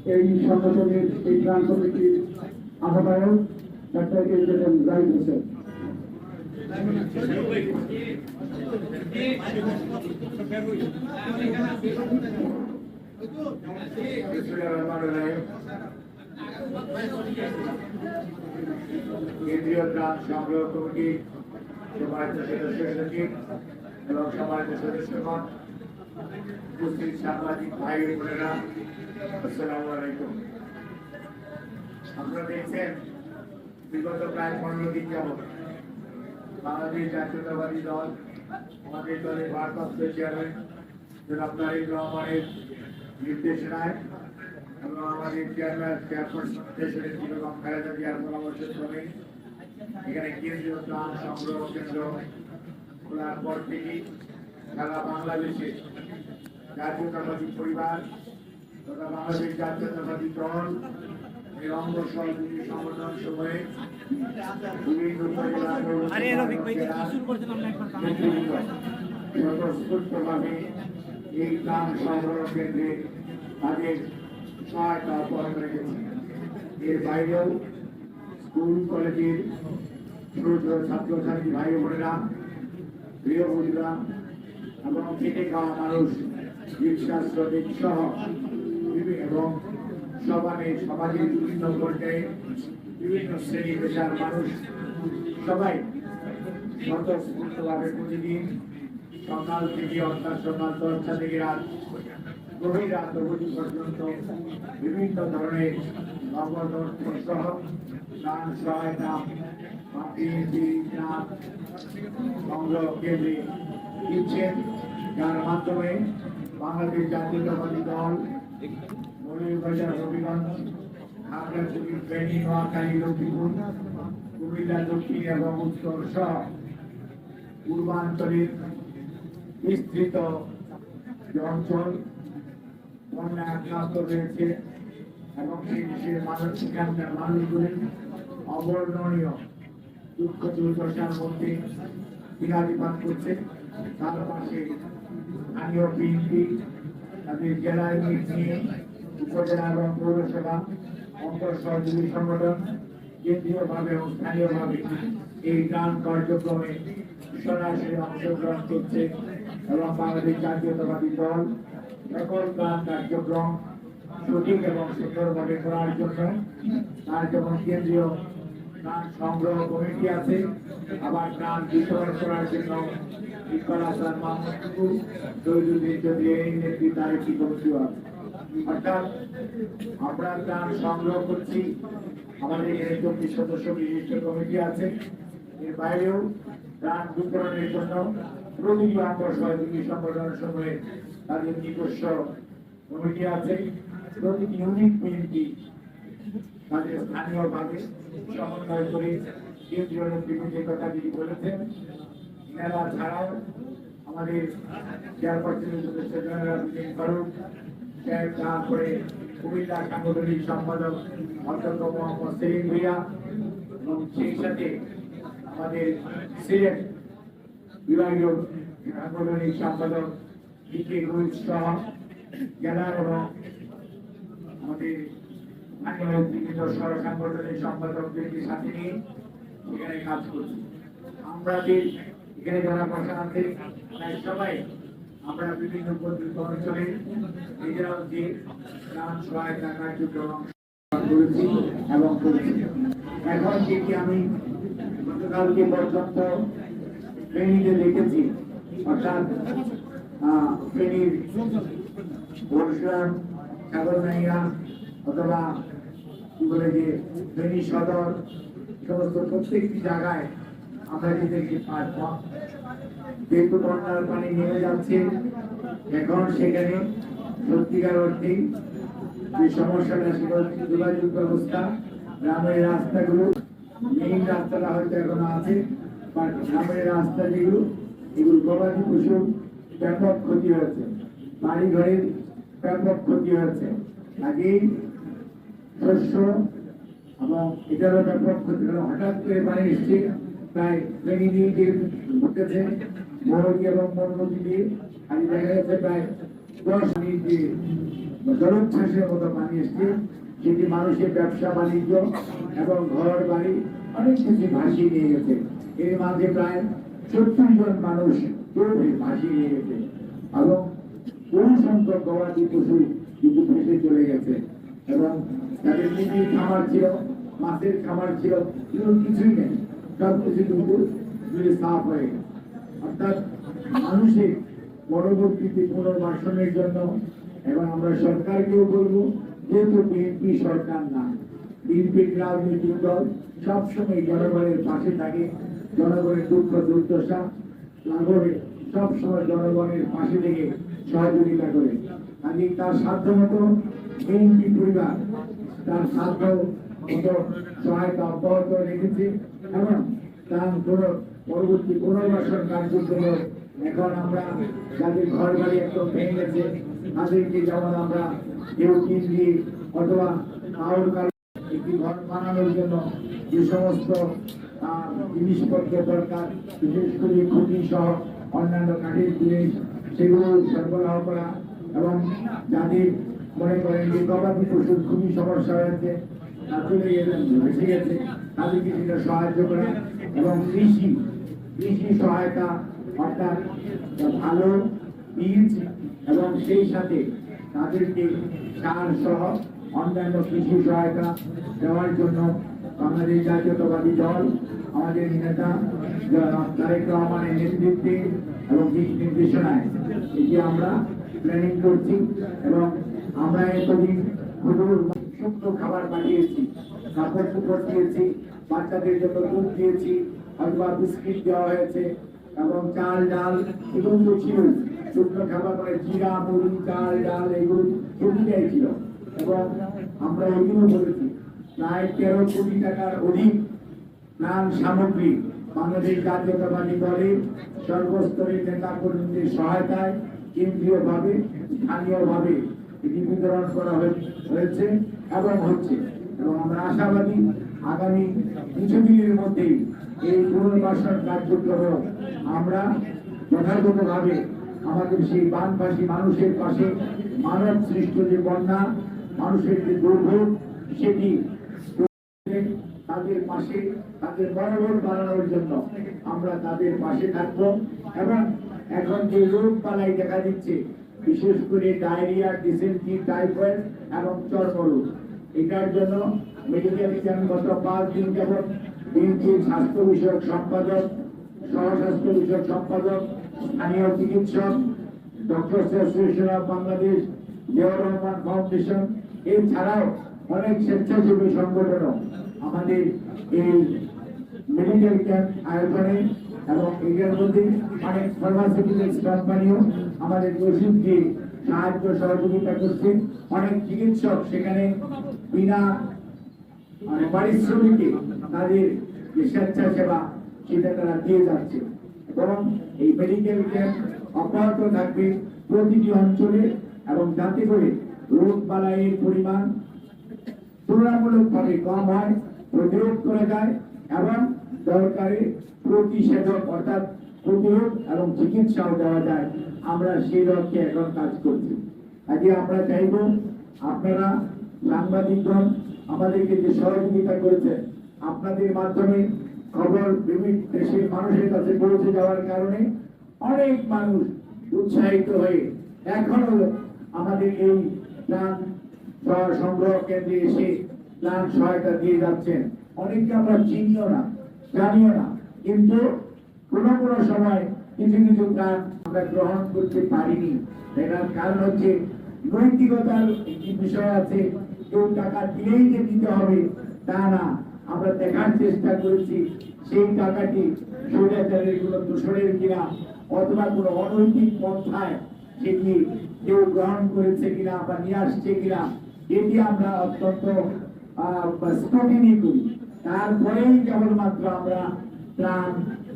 এই সংগঠনের এই ত্রাণ কমিটির আহ্বায়ক ডাক্তার এম জাহিদ হোসেন। কেন্দ্রীয় ত্রাণ সংগ্রহ কমিটি সম্মানিত সদস্য সচিব এবং সম্মানিত সদস্যগণ, উপস্থিত সাংবাদিক ভাই বোনেরা, আসসালামু আলাইকুম। আপনারা দেখছেন বিগত প্রায় 15 দিন যাবৎ বাংলাদেশ জাতীয়তাবাদী দল, আমাদের দলের ভারপ্রাপ্ত চেয়ারম্যান জনাব তারেক রহমানের নির্দেশনায় এবং আমাদের চেয়ারপারসন দেশের বেগম খালেদা জিয়ার পরামর্শক্রমে এখানে কেন্দ্রীয় ত্রাণ সংগ্রহ কেন্দ্র খোলার পর থেকেই সারা বাংলাদেশে জাতীয়তাবাদী পরিবার তথা বাংলাদেশ জাতীয়তাবাদী দল এর অঙ্গ সহযোগী সংগঠন সময়ে বিভিন্ন স্বতঃস্ফূর্তভাবে এই ত্রাণ সংগ্রহ কেন্দ্রে তাদের সহায়তা অব্যাহত রেখেছে। এর বাইরেও স্কুল কলেজের ছোট ছাত্রছাত্রী ভাই বোনেরা, গৃহবধূরা এবং খেটে খাওয়া মানুষ, রিক্সা শ্রমিক সহ এবং সমাজের বিভিন্ন পর্যায়ে বিভিন্ন শ্রেণী পেশার মানুষ সবাই স্বতঃস্ফূর্তভাবে প্রতিদিন সকাল থেকে অর্থাৎ সকাল 10টা থেকে গভীর রাত অবধি পর্যন্ত বিভিন্ন ধরনের নগদ অর্থ সহ ত্রাণ সহায়তা সংগ্রহ কেন্দ্রে দিচ্ছেন, যার মাধ্যমে বাংলাদেশ জাতীয়তাবাদী দল মৌলভীবাজার, হবিগঞ্জ, খাগড়াছড়ি, ফেনী, নোয়াখালী, লক্ষ্মীপুর, কুমিল্লা দক্ষিণ এবং উত্তর সহ পূর্বাঞ্চলের বিস্তৃত যে অঞ্চল বন্যায় আক্রান্ত রয়েছে এবং সেই দেশের মানুষ, সেখানকার মানুষগুলি অবর্ণনীয় দুঃখ দুর্দশার মধ্যে বিরাজমান করছে। তার পাশে স্থানীয় বিএনপি তাদের জেলায় নিয়ে উপজেলা এবং পৌরসভা অন্তর সহযোগী সংগঠন কেন্দ্রীয়ভাবে ও স্থানীয়ভাবে এই ত্রাণ কার্যক্রমে সরাসরি অংশগ্রহণ করছে এবং বাংলাদেশ জাতীয়তাবাদী দল সকল ত্রাণ কার্যক্রম সঠিক এবং সুন্দরভাবে করার জন্য তার যেমন কেন্দ্রীয় ত্রাণ সংগ্রহ কমিটি আছে, আবার ত্রাণ বিতরণ করার জন্য নেতৃত্বে কমিটিও আছে। অর্থাৎ আমরা ত্রাণ সংগ্রহ করছি, আমাদের এখানে 24 সদস্য বিশিষ্ট কমিটি আছে। এর বাইরেও ত্রাণ বিতরণের জন্য প্রতিটি অঙ্গ সহযোগী সংগঠনের সময়ে তাদের নিজস্ব কমিটি আছে। প্রতিটি ইউনিট বিএনপি তাদের স্থানীয়ভাবে সমন্বয় করে কেন্দ্রীয় নেতৃত্বে কথা যিনি বলেছেন, এনারা ছাড়াও আমাদের চেয়ারপারসন জেনারেল ফারুক সাহেব, তারপরে কুমিল্লা সাংগঠনিক সম্পাদক অধ্যক্ষ মোহাম্মদ সেলিম ভুইয়া এবং সেই সাথে আমাদের সিলেট বিভাগীয় সাংগঠনিক সম্পাদক ডিকে রুইজ সহ জেলার এবং আমাদের বিভিন্ন সাংগঠনিক সম্পাদকদেরকে সাথে নিয়ে এখানে কাজ করছি। আমরা এখানে যারা বসা আছে সবাই আমরা বিভিন্ন অঞ্চলে নিজেরাও যে ত্রাণ সহায়তা কার্যক্রম করেছি এবং করেছি। এখন যেটি আমি গতকালকে পর্যন্ত ফেনীতে দেখেছি, অর্থাৎ ফেনীর বর্ষাম, সাগরনাইয়া অথবা কি বলে যে ফেনী সদর সমস্ত প্রত্যেকটি জায়গায় আমরা যে দেখি যেহেতু বন্যার পানি নেমে যাচ্ছে, এখন সেখানে সত্যিকার অর্থে যে সমস্যাটা সেটা হচ্ছে যোগাযোগ ব্যবস্থা। গ্রামের রাস্তাগুলো, মেইন রাস্তাটা হয়তো এখনো আছে, বাট গ্রামের রাস্তা যেগুলো এগুলো গবাদি পশুর ব্যাপক ক্ষতি হয়েছে, বাড়ি ঘরের ব্যাপক ক্ষতি হয়েছে। আগেই শস্য এবং এটারও ব্যাপক ক্ষতি, হঠাৎ করে পানি এসছে, প্রায় ফেনী দিয়ে ঢুকেছে মরগি এবং মনমতি দিয়ে, আমি দেখা যাচ্ছে প্রায় 10 মিনিট দিয়ে জলোচ্ছ্বাসের মতো পানি এসছে, সেটি মানুষের ব্যবসা বাণিজ্য এবং ঘর বাড়ি অনেক কিছু ভাসিয়ে নিয়ে গেছে। এর মাঝে প্রায় 70 জন মানুষ ভাসিয়ে নিয়ে গেছে এবং বহু সংখ্যক গবাদি পশু কিন্তু ভেসে চলে গেছে এবং তাদের মুরগির খামার ছিল, মাছের খামার ছিল, এগুলো কিছুই নেই, সব কিছু কিন্তু সাফ হয়ে গেছে। অর্থাৎ মানুষের পরবর্তীতে পুনর্বাসনের জন্য এবং আমরা সরকারকেও বলবো, যেহেতু বিএনপি সরকার না, বিএনপির রাজনৈতিক দল সবসময় জনগণের পাশে থাকে, জনগণের দুঃখ দুর্দশা লাঘবে সবসময় জনগণের পাশে থেকে সহযোগিতা করে। কাজে তার সাধ্য মতো বিএনপি পরিবার তার সাধ্য মতো সহায়তা অব্যাহত রেখেছে এবং তার পরবর্তী পুনর্বাসন কার্যক্রম এখন আমরা যাদের ঘর বাড়ি একদম ভেঙে গেছে তাদেরকে যেমন আমরা কেউ কিন দিয়ে অথবা কারোর কারো একটি ঘর বানানোর জন্য যে সমস্ত জিনিসপত্র দরকার, বিশেষ করে খুঁটি সহ অন্যান্য কাঠের জিনিস, সেগুলো সরবরাহ করা এবং যাদের মনে করেন যে গবাদি পশুর খুবই সমস্যা হয়েছে, চলে গেছে, ভেসে গেছে, তাদেরকে সেটা সাহায্য করা এবং কৃষি সহায়তা, অর্থাৎ ভালো বীজ এবং সেই সাথে তাদেরকে সার সহ অন্যান্য কৃষি সহায়তা দেওয়ার জন্য বাংলাদেশ জাতীয়তাবাদী দল আমাদের নেতা তারেক রহমানের নেতৃত্বে এবং দিক নির্দেশনায় এটি আমরা প্ল্যানিং করছি এবং আমরা এতদিন শুকনো খাবার পাঠিয়েছি, কাপড় চোপড় দিয়েছি, বাচ্চাদের জন্য দুধ দিয়েছি, অথবা বিস্কিট দেওয়া হয়েছে এবং চাল ডাল এগুলো তো ছিল, শুকনো খাবার মানে জিরা মুড়ি চাল ডাল এগুলো সুবিধাই ছিল এবং আমরা এগুলো বলেছি প্রায় 13 কোটি টাকার অধিক ত্রাণ সামগ্রী বাংলাদেশ জাতীয়তাবাদী দলের সর্বস্তরের নেতা কর্মীদের সহায়তায় কেন্দ্রীয়ভাবে স্থানীয়ভাবে এটি বিতরণ করা হয়েছে এবং হচ্ছে এবং আমরা আশাবাদী আগামী কিছুদিনের মধ্যেই এই পুনর্বাসন কার্যক্রম আমরা যথাযথভাবে আমাদের সেই বানবাসী মানুষের পাশে মানব সৃষ্ট যে বন্যা, মানুষের যে দুর্ভোগ, সেটি তাদের পাশে তাদের মনোবল বাড়ানোর জন্য আমরা তাদের পাশে থাকবো এবং এখন যে রোগ বালাই দেখা দিচ্ছে, বিশেষ করে ডায়রিয়া, ডিসেন্ট্রি, টাইফয়েড এবং চর্মরোগ, এটার জন্য মেডিকেল ক্যাম্প গত 5 দিন যাবৎ বিএনপির স্বাস্থ্য বিষয়ক সম্পাদক, সহস্বাস্থ্য বিষয়ক সম্পাদক, স্থানীয় চিকিৎসক, doctor association of Bangladesh, Ziaur Rahman foundation এছাড়াও অনেক স্বেচ্ছাসেবী সংগঠন আমাদের এই মেডিকেল ক্যাম্প আয়োজনে এবং এর মধ্যে অনেক ফার্মাসিউটিক্যালস কোম্পানিও আমাদের ওষুধ দিয়ে সাহায্য সহযোগিতা করছে। অনেক চিকিৎসক সেখানে বিনা পারিশ্রমিকে তাদের যে স্বেচ্ছাসেবা সেটা তারা দিয়ে যাচ্ছে এবং এই মেডিকেল ক্যাম্প অব্যাহত থাকবে প্রতিটি অঞ্চলে এবং যাতে করে রোগ বালাইয়ের পরিমাণ তুলনামূলকভাবে কম হয়, প্রতিরোধ করা যায় এবং দরকারে প্রতিষেধক অর্থাৎ প্রতিরোধ এবং চিকিৎসাও দেওয়া যায়। আমরা সেই লক্ষ্যে এখন কাজ করছি। আজকে আমরা চাইব আপনারা সাংবাদিকগণ আমাদেরকে যে সহযোগিতা করেছেন, আপনাদের মাধ্যমে খবর বিভিন্ন দেশের মানুষের কাছে পৌঁছে যাওয়ার কারণে অনেক মানুষ উৎসাহিত হয়ে এখনো আমাদের এই ত্রাণ সংগ্রহ কেন্দ্রে এসে ত্রাণ সহায়তা দিয়ে যাচ্ছেন। অনেককে আমরা চিনিও না, জানিও না, কিন্তু কোনো কোনো সময় কিছু কিছু ত্রাণ আমরা গ্রহণ করতে পারিনি। এটার কারণ হচ্ছে নৈতিকতার একটি বিষয় আছে, কেউ টাকা দিলেই যে দিতে হবে তা না। আমরা দেখার চেষ্টা করেছি সেই টাকাটি স্বৈরাচারের কোনো দূষণের কিনা অথবা কোনো অনৈতিক পন্থায় সেটি কেউ গ্রহণ করেছে কিনা বা নিয়ে আসছে কিনা, এটি আমরা অত্যন্ত স্ক্রুটিনি করি। তারপরেই কেবলমাত্র আমরা ত্রাণ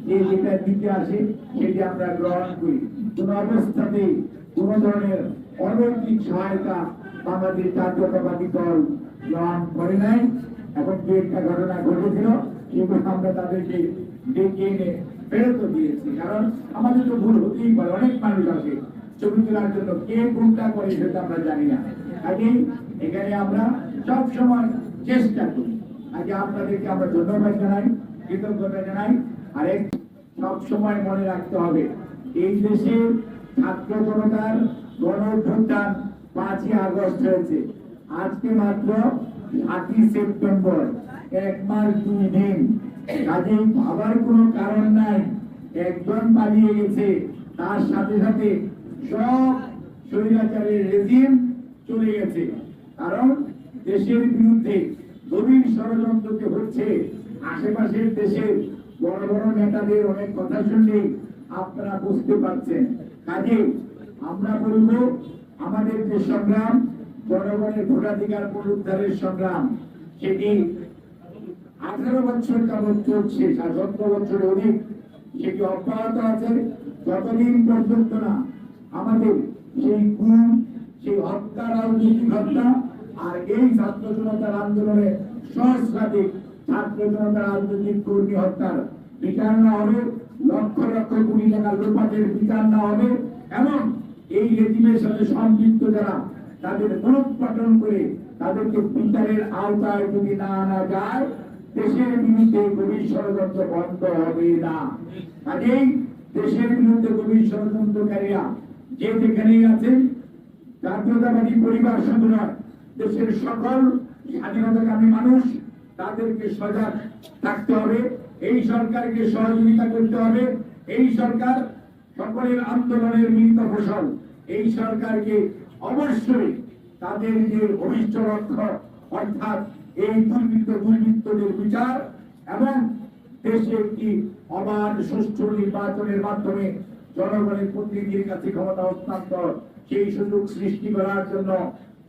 যে যেটা দিতে আসে সেটি আমরা গ্রহণ করি। কোন অবস্থাতেই কোন ধরনের অনৈতিক সহায়তা বাংলাদেশ জাতীয়তাবাদী দল গ্রহণ করে নাই। এখন যে একটা ঘটনা ঘটেছিল সেগুলো আমরা তাদেরকে ডেকে এনে ফেরত দিয়েছি, কারণ আমাদের তো ভুল হতেই পারে। অনেক মানুষ আসে ছবি তোলার জন্য, কে কোনটা করে সেটা আমরা জানি না। আগে এখানে আমরা সব সময় চেষ্টা করি। আগে আপনাদেরকে আমরা ধন্যবাদ জানাই, কৃতজ্ঞতা জানাই। আরেক সব সময় মনে রাখতে হবে, এই দেশে ছাত্র জনতার গণ অভ্যুত্থান 5ই আগস্ট হয়েছে, আজকে মাত্র 8ই সেপ্টেম্বর, 1 মাস 2 দিন। কাজেই ভাবার কোনো কারণ নাই একজন পালিয়ে গেছে তার সাথে সাথে সব স্বৈরাচারের রেজিম চলে গেছে। কারণ দেশের বিরুদ্ধে গভীর ষড়যন্ত্রকে হচ্ছে। আশেপাশের দেশের বড় বড় নেতাদের অনেক কথা শুনলে আপনারা বুঝতে পারছেন। কাজে আমরা বলবো, আমাদের যে সংগ্রাম, জনগণের ভোটাধিকার পুনরুদ্ধারের সংগ্রাম, সেটি 18 বছর যাবৎ চলছে, 17 বছরের অধিক সেটি অব্যাহত আছে। যতদিন পর্যন্ত না আমাদের সেই খুন, সেই হত্যা, রাজনৈতিক হত্যা আর এই ছাত্র জনতার আন্দোলনে সহস্রাধিক ছাত্র জনতার রাজনৈতিক কর্মী হত্যার বিচার না হবে, লক্ষ লক্ষ কোটি টাকা লোপাটের বিচার না হবে, এবং এই রেজিমের সাথে সম্পৃক্ত যারা তাদের মূলোৎপাটন করে তাদেরকে বিচারের আওতায় যদি না আনা যায়, দেশের বিরুদ্ধে গভীর ষড়যন্ত্র বন্ধ হবে না। কাজেই দেশের বিরুদ্ধে গভীর ষড়যন্ত্রকারীরা যে যেখানেই আছেন, জাতীয়তাবাদী পরিবার শুধু নয়, দেশের সকল স্বাধীনতাকামী মানুষ, তাদেরকে সজাগ থাকতে হবে। এই সরকারকে সহযোগিতা করতে হবে। এই সরকার সকলের আন্দোলনের মিলিত ফসল। এই সরকারকে অবশ্যই তাদের যে অভিষ্ট লক্ষ্য, অর্থাৎ এই দুর্বৃত্তদের বিচার এবং দেশে একটি অবাধ সুষ্ঠু নির্বাচনের মাধ্যমে জনগণের প্রতিনিধির কাছে ক্ষমতা হস্তান্তর, সেই সুযোগ সৃষ্টি করার জন্য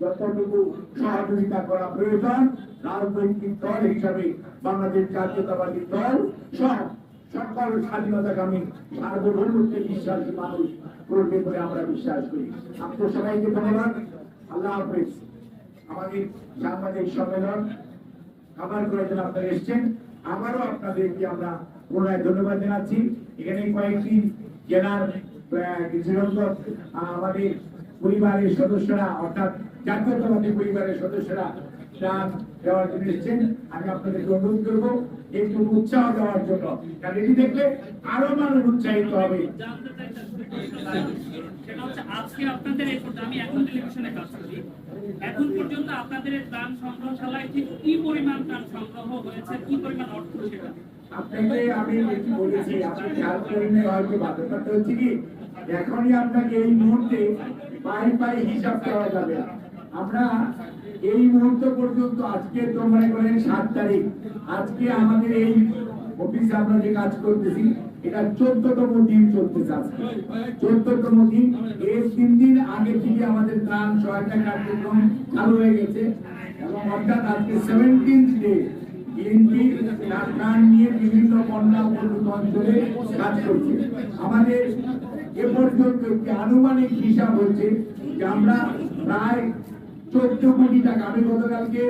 যতটুকু সহযোগিতা করা প্রয়োজন, রাজনৈতিক দল হিসাবে বাংলাদেশ জাতীয়তাবাদী দল সহ সকল স্বাধীনতাকামী সার্বভৌমত্বে বিশ্বাসী মানুষ করবে বলে আমরা বিশ্বাস করি। আপনাদের সবাইকে ধন্যবাদ। আল্লাহ হাফেজ। আমাদের সাংবাদিক সম্মেলন আমার করার জন্য আপনারা এসেছেন, আবারও আপনাদেরকে আমরা পুনরায় ধন্যবাদ জানাচ্ছি। এখানে কয়েকটি জেলার কিছু সংখ্যক আমাদের পরিবারের সদস্যরা, অর্থাৎ জাতীয়তাবাদী পরিবারের সদস্যরা দান দেওয়ার জন্য এসেছেন। আমি আপনাদেরকে অনুরোধ করবো একটু উৎসাহ দেওয়ার জন্য, কারণ এটি দেখলে আরো মানুষ উৎসাহিত হবে। সেটা হচ্ছে আজকে আপনাদের এই আমি এখন টেলিভিশনে কাজ করি, এখন পর্যন্ত আপনাদের এই ত্রাণ সংগ্রহশালায় ঠিক কি পরিমাণ ত্রাণ সংগ্রহ হয়েছে, কি পরিমাণ অর্থ সেটা আপনাকে আমি একটু বলেছি, আপনি খেয়াল করেন হয়তো বাধ্যতা হচ্ছে কি, এখনই আপনাকে এই মুহূর্তে পাই পাই হিসাব করা যাবে না। আমরা এই মুহূর্ত পর্যন্ত, আজকে তো মনে করেন 7 তারিখ, আজকে আমাদের এই অফিসে আমরা যে কাজ করতেছি এটা 14তম দিন চলতেছে। আজকে 14তম দিন। এর 3 দিন আগে থেকে আমাদের ত্রাণ সহায়তা কার্যক্রম চালু হয়ে গেছে, এবং অর্থাৎ আজকে 17th ডে বিএনপি ত্রাণ নিয়ে বিভিন্ন বন্যা প্রভাবিত অঞ্চলে কাজ করছে। আমাদের এ পর্যন্ত একটি আনুমানিক হিসাব হচ্ছে যে আমরা প্রায় 14 কোটি টাকা, আমি গতকালকে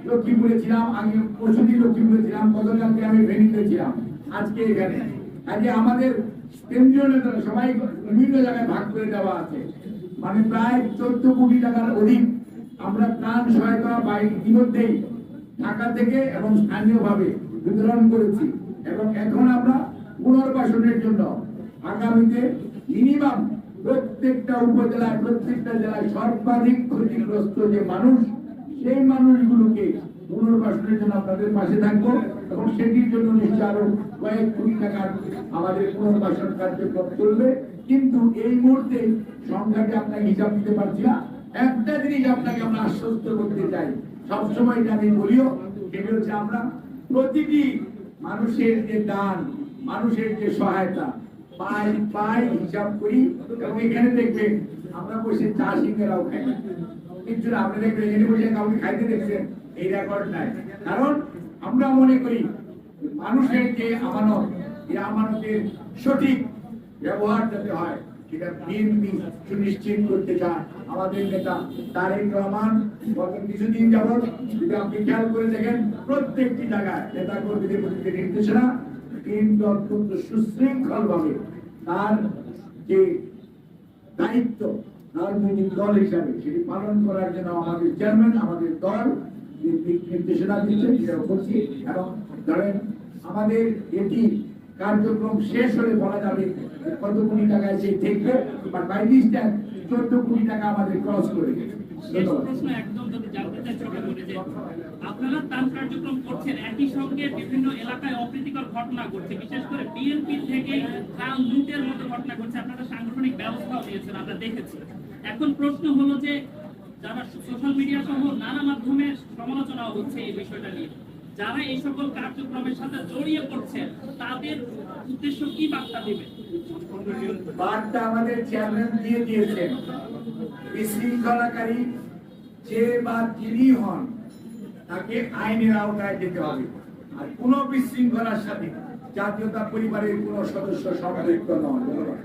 লক্ষ্মীপুরে ছিলাম, আগে পরশুদিন লক্ষ্মীপুরে ছিলাম, গতকালকে আমি ফেনীতে ছিলাম, আজকে এখানে। আজকে আমাদের কেন্দ্রীয় নেতারা সবাই বিভিন্ন জায়গায় ভাগ করে দেওয়া আছে, মানে প্রায় 14 কোটি টাকার অধিক আমরা ত্রাণ সহায়তা ইতিমধ্যেই ঢাকা থেকে এবং স্থানীয়ভাবে বিতরণ করেছি। এবং এখন আমরা পুনর্বাসনের জন্য আগামীতে মিনিমাম প্রত্যেকটা উপজেলায়, প্রত্যেকটা জেলায় সর্বাধিক ক্ষতিগ্রস্ত যে মানুষ, সেই মানুষগুলোকে পুনর্বাসনের জন্য আপনাদের পাশে থাকবো, এবং সেটির জন্য নিশ্চয় আরো কয়েক কোটি টাকার আমাদের পুনর্বাসন কার্যক্রম চলবে। কিন্তু এই মুহূর্তে সংখ্যাটি আপনাকে হিসাব দিতে পারছি না। একটা জিনিস আপনাকে আমরা আশ্বস্ত করতে চাই, সবসময় এটা আমি বলিও, সেটি হচ্ছে আমরা প্রতিটি মানুষের যে দান, মানুষের যে সহায়তা পাই পাই হিসাব করি। এবং এখানে দেখবেন আমরা বসে চা সিঙ্গারাও খাই, কিন্তু আপনি দেখবেন এখানে বসে কাউকে খাইতে দেখছেন, এই রেকর্ড নাই। কারণ আমরা মনে করি মানুষের যে আমানত, এই আমানতের সঠিক ব্যবহার যাতে হয়, সেটা বিএনপি সুনিশ্চিত করতে চায়। আমাদের নেতা তারেক রহমান গত কিছুদিন যাবৎ, যদি আপনি খেয়াল করে দেখেন, প্রত্যেকটি জায়গায় নেতা কর্মীদের প্রতি যে নির্দেশনা, কিন্তু অত্যন্ত সুশৃঙ্খল ভাবে তার যে দায়িত্ব রাজনৈতিক দল হিসাবে সেটি পালন করার জন্য আমাদের চেয়ারম্যান আমাদের দল দিক নির্দেশনা দিচ্ছে, সেটা করছি। এবং ধরেন আমাদের এটি কার্যক্রম শেষ হলে বলা যাবে কত কোটি টাকা এসে দেখবে, বাট বাই দিস টাইম 14 কোটি টাকা আমাদের ক্রস করে গেছে। শেষ প্রশ্ন একদম যদি জানতে চাই ছোট করে যে আপনারা ত্রাণ কার্যক্রম করছেন, একই সঙ্গে বিভিন্ন এলাকায় অপ্রীতিকর ঘটনা ঘটছে, বিশেষ করে বিএনপি থেকে ত্রাণ লুটের মতো ঘটনা ঘটছে, আপনারা সাংগঠনিক ব্যবস্থাও নিয়েছেন, আমরা দেখেছি। এখন প্রশ্ন হলো যে যারা সোশ্যাল মিডিয়া সহ নানা মাধ্যমে সমালোচনা হচ্ছে এই বিষয়টা নিয়ে, যারা এই সকল কার্যক্রমের সাথে জড়িয়ে পড়ছেন তাদের উদ্দেশ্য কি বার্তা দিবে? বার্তা আমাদের চেয়ারম্যান দিয়ে দিয়েছেন, বিশৃঙ্খলাকারী যে বা যিনি হন তাকে আইনের আওতায় যেতে হবে। আর কোন বিশৃঙ্খলার সাথে জাতীয়তা পরিবারের কোন সদস্য সম্পৃক্ত নন। ধন্যবাদ।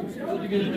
এই